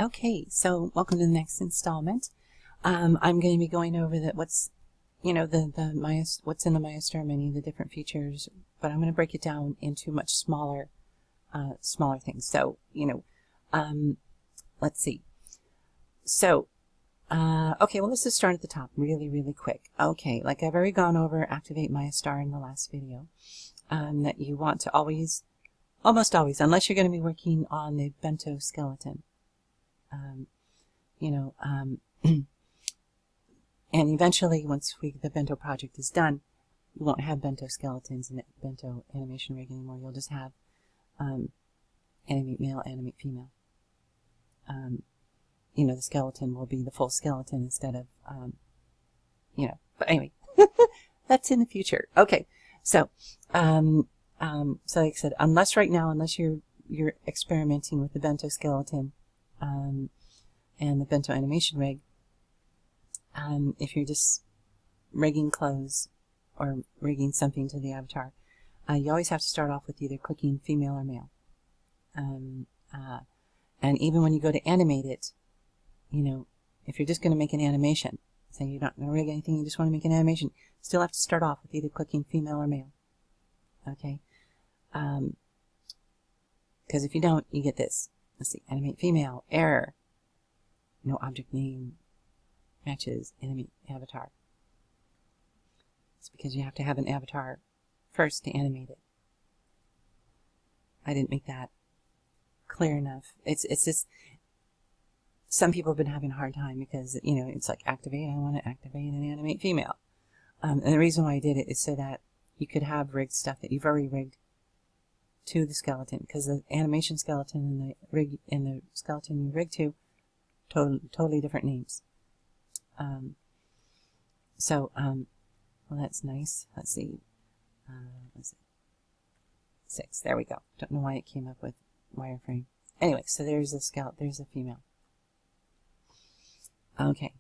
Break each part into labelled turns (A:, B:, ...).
A: Okay, so welcome to the next installment. I'm going to be going over what's in the MayaStar menu, the different features, but I'm going to break it down into much smaller things. So let's see. So okay, well, let's just start at the top really quick. Okay, like I've already gone over Activate MayaStar in the last video, that you want to almost always, unless you're going to be working on the bento skeleton. And eventually, once the bento project is done, you won't have bento skeletons and bento animation rig anymore. You'll just have animate male, animate female. The skeleton will be the full skeleton instead of, but anyway, that's in the future. Okay, so, so like I said, unless you're experimenting with the bento skeleton, and the bento animation rig, if you're just rigging clothes or rigging something to the avatar, you always have to start off with either clicking female or male. And even when you go to animate it, if you're just going to make an animation, say you're not going to rig anything, you just want to make an animation, still have to start off with either clicking female or male. Okay? Because if you don't, you get this. Let's see, animate female, error, no object name matches animate avatar. It's because you have to have an avatar first to animate it. I didn't make that clear enough. It's just some people have been having a hard time because it's like activate. I want to activate and animate female, and the reason why I did it is so that you could have rigged stuff that you've already rigged to the skeleton, because the animation skeleton and the skeleton you rig to totally different names. Well, that's nice. Let's see. 6. There we go. Don't know why it came up with wireframe. Anyway, so there's a female. Okay,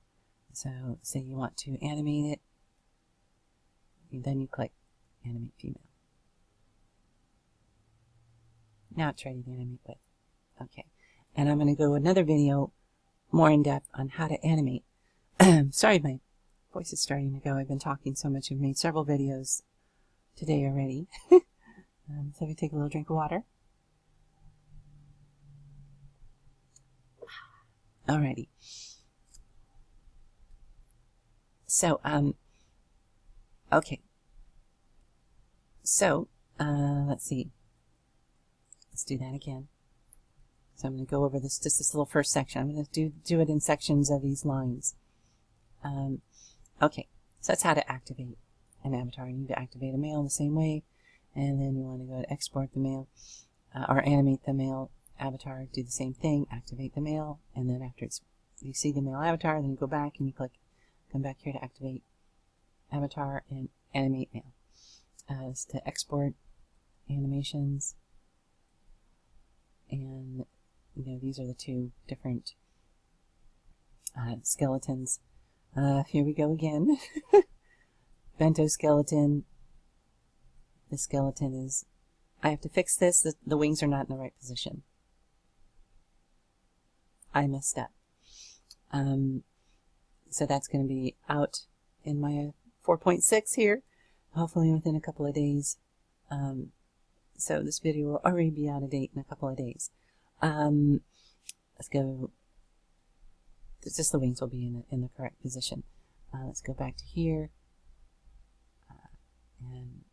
A: so say you want to animate it, then you click animate female. Now it's ready to animate with. Okay, and I'm going to go another video more in depth on how to animate. Sorry, my voice is starting to go. I've been talking so much. I've made several videos today already. So we take a little drink of water. Alrighty. So, okay. So, let's see. Let's do that again. So I'm going to go over this little first section. I'm going to do it in sections of these lines. Okay, so that's how to activate an avatar. You need to activate a male the same way, and then you want to go to export the male, or animate the male avatar. Do the same thing, activate the male, and then after you see the male avatar, then you go back and you come back here to activate avatar and animate male. It's to export animations, and these are the two different skeletons. Here we go again. Bento skeleton. The skeleton is... I have to fix this. The wings are not in the right position. I messed up. So that's going to be out in my 4.6 here, hopefully within a couple of days. So this video will already be out of date in a couple of days. Let's go. It's just the wings will be in the correct position. Let's go back to here and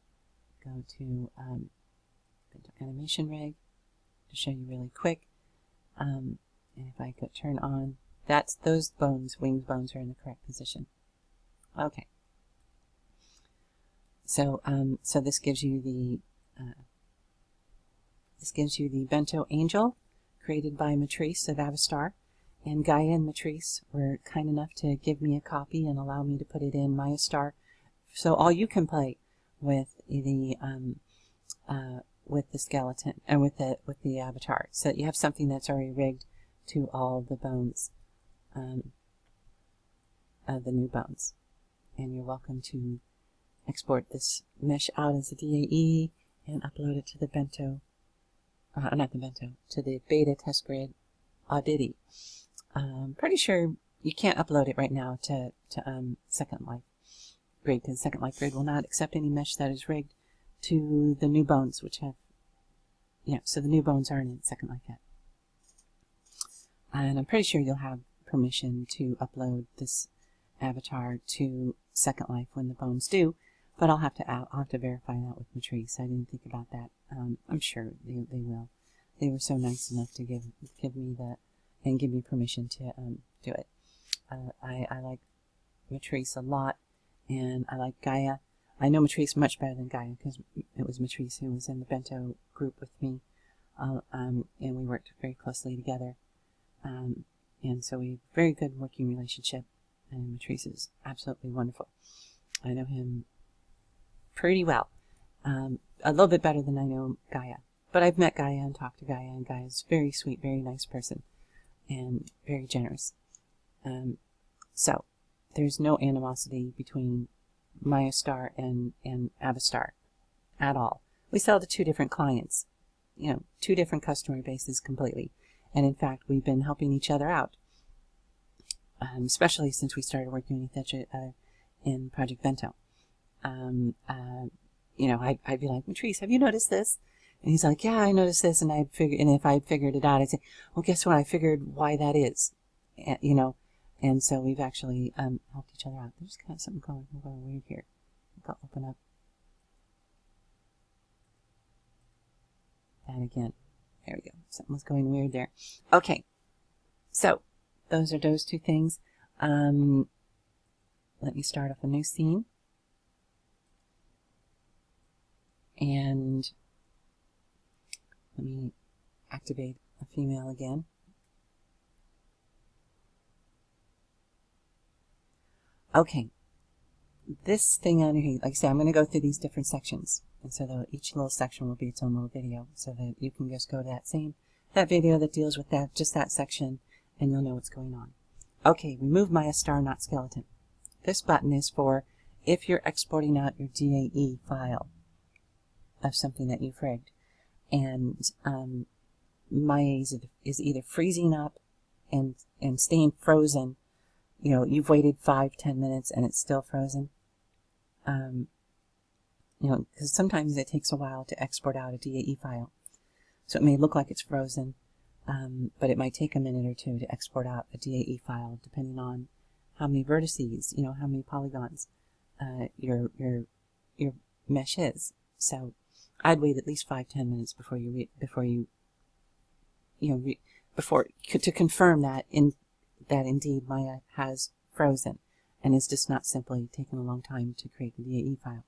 A: go to animation rig to show you really quick. And if I could turn on, those wing bones are in the correct position. Okay. So so this gives you the bento angel created by Matrice of Avatar. And Gaia and Matrice were kind enough to give me a copy and allow me to put it in MayaStar, so all you can play with the skeleton and with the avatar, so that you have something that's already rigged to all the bones, the new bones. And you're welcome to export this mesh out as a DAE and upload it to the bento, to the beta test grid Audity. Pretty sure you can't upload it right now to Second Life Grid, because Second Life Grid will not accept any mesh that is rigged to the new bones, which have, so the new bones aren't in Second Life yet. And I'm pretty sure you'll have permission to upload this avatar to Second Life when the bones do, but I'll have to verify that with Matrice. I didn't think about that. I'm sure they will. They were so nice enough to give me the and give me permission to do it. I like Matrice a lot, and I like Gaia. I know Matrice much better than Gaia because it was Matrice who was in the Bento group with me, and we worked very closely together. And so we have a very good working relationship, and Matrice is absolutely wonderful. I know him pretty well, a little bit better than I know Gaia. But I've met Gaia and talked to Gaia, and Gaia's a very sweet, very nice person, and very generous. So there's no animosity between MayaStar and Avatar at all. We sell to two different clients, two different customer bases completely. And in fact, we've been helping each other out, especially since we started working with each other in Project Bento. I'd be like, Matrice, have you noticed this? And he's like, yeah, I noticed this, and if I had figured it out, I'd say, well, guess what? I figured why that is, and so we've actually helped each other out. There's kind of something going weird here. I'll open up that again. There we go. Something was going weird there. Okay, so those are those two things. Let me start off a new scene, and let me activate a female again. Okay, this thing on here, like I say, I'm going to go through these different sections, and so each little section will be its own little video, so that you can just go to that video that deals with just that section, and you'll know what's going on. Okay, remove MayaStar, not skeleton. This button is for if you're exporting out your DAE file of something that you've rigged, and Maya is either freezing up and staying frozen. You've waited 5-10 minutes and it's still frozen. Because sometimes it takes a while to export out a DAE file. So it may look like it's frozen, but it might take a minute or two to export out a DAE file, depending on how many vertices, how many polygons your mesh is. So I'd wait at least 5-10 minutes to confirm that indeed Maya has frozen and is just not simply taking a long time to create the DAE file.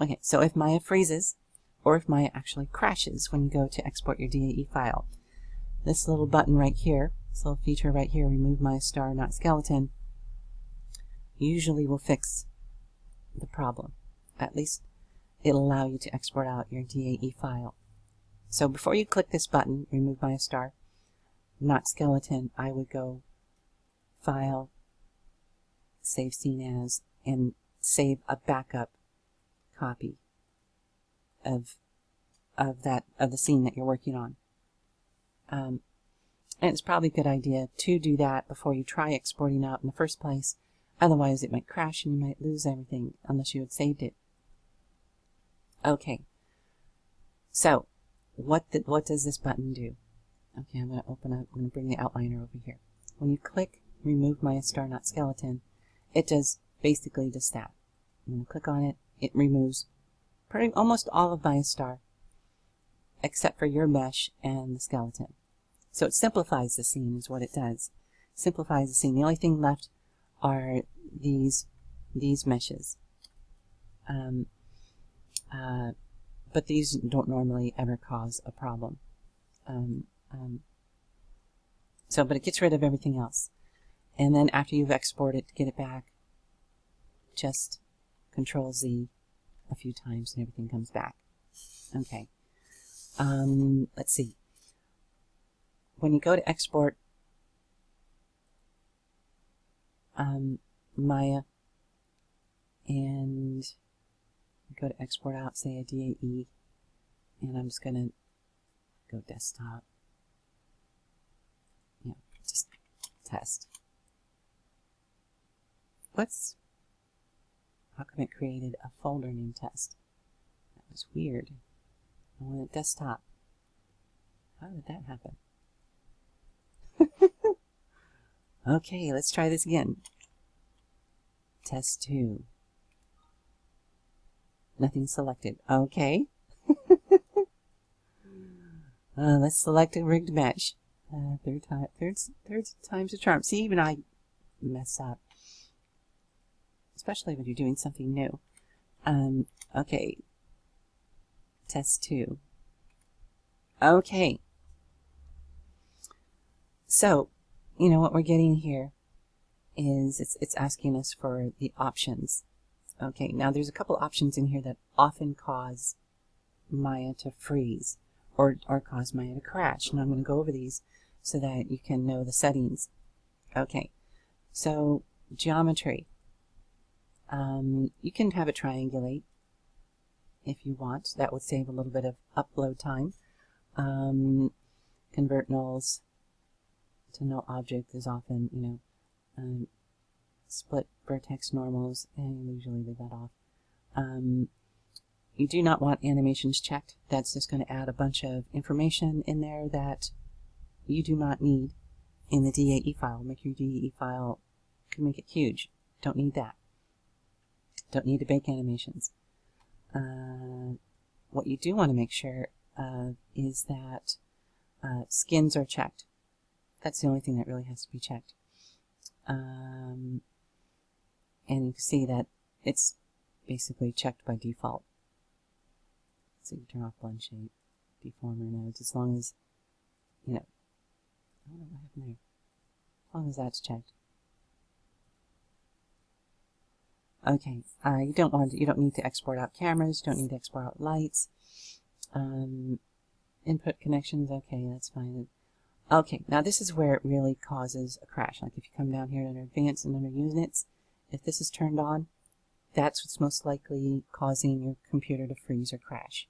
A: Okay, so if Maya freezes, or if Maya actually crashes when you go to export your DAE file, this little button right here, this little feature right here, remove MayaStar, not skeleton, usually will fix the problem. At least it'll allow you to export out your DAE file. So before you click this button, remove MayaStar, not skeleton, I would go File, Save Scene As, and save a backup copy of the scene that you're working on. And it's probably a good idea to do that before you try exporting out in the first place. Otherwise, it might crash and you might lose everything unless you had saved it. Okay. So, what does this button do? Okay, I'm going to bring the outliner over here. When you click Remove MayaStar, not skeleton, it does basically just that. I'm going to click on it. It removes almost all of MayaStar, except for your mesh and the skeleton. So it simplifies the scene, is what it does. Simplifies the scene. The only thing left are these meshes. But these don't normally ever cause a problem. But it gets rid of everything else. And then after you've exported to get it back, just Control-Z a few times and everything comes back. Okay. Let's see. When you go to export Maya and go to export out, say, a DAE, and I'm just going to go desktop. test. Whoops. How come it created a folder named test? That was weird. I wanted desktop. How did that happen? Okay, let's try this again. Test 2. Nothing selected. Okay. Let's select a rigged mesh. Third time's a charm. See, even I mess up. Especially when you're doing something new. Okay. Test 2. Okay. So, you know what we're getting here is it's asking us for the options. Okay, now there's a couple options in here that often cause Maya to freeze or cause Maya to crash. And I'm going to go over these so that you can know the settings. Okay, so geometry. You can have it triangulate if you want. That would save a little bit of upload time. Convert nulls to null object is often, you know, split vertex normals, and usually leave that off. You do not want animations checked. That's just going to add a bunch of information in there that you do not need in the DAE file. Make your DAE file, can make it huge. Don't need that. Don't need to bake animations. What you do want to make sure is that skins are checked. That's the only thing that really has to be checked. And you can see that it's basically checked by default. So you turn off blend shape, deformer nodes, as long as, you know, I don't know what happened there. As long as that's checked. Okay, you don't need to export out cameras, you don't need to export out lights. Input connections, okay, that's fine. Okay, now this is where it really causes a crash. Like if you come down here under advanced and under units, if this is turned on, that's what's most likely causing your computer to freeze or crash.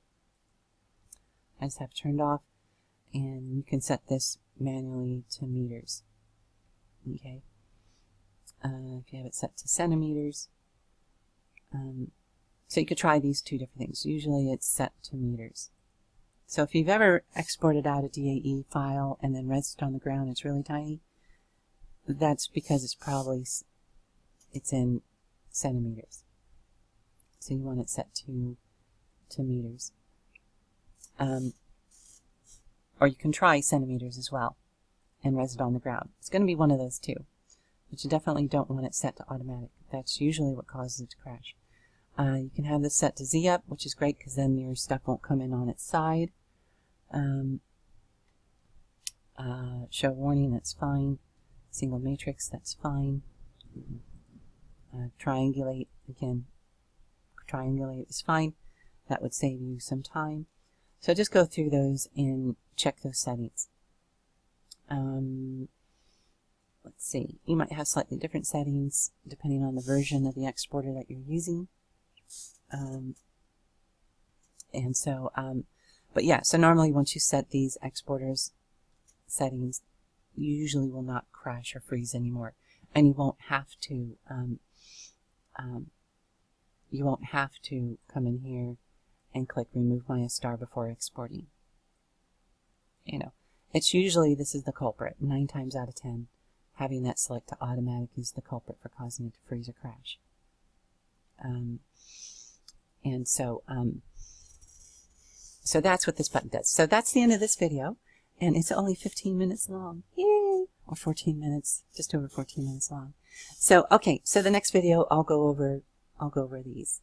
A: I just have it turned off, and you can set this manually to meters. Okay, if you have it set to centimeters, so you could try these two different things. Usually it's set to meters. So if you've ever exported out a DAE file and then rested on the ground, it's really tiny, that's because it's in centimeters. So you want it set to meters. Or you can try centimeters as well and res it on the ground. It's going to be one of those two. But you definitely don't want it set to automatic. That's usually what causes it to crash. You can have this set to Z up, which is great because then your stuff won't come in on its side. Show warning, that's fine. Single matrix, that's fine. Triangulate, again, triangulate is fine. That would save you some time. So just go through those and check those settings. Let's see, you might have slightly different settings depending on the version of the exporter that you're using. But yeah, so normally once you set these exporters settings, you usually will not crash or freeze anymore, and you won't have to come in here and click remove MayaStar before exporting. You know, it's usually, this is the culprit. 9 times out of 10, having that select to automatic is the culprit for causing it to freeze or crash. So that's what this button does. So that's the end of this video, and it's only 15 minutes long. Yay! Or 14 minutes, just over 14 minutes long. So okay, so the next video I'll go over these.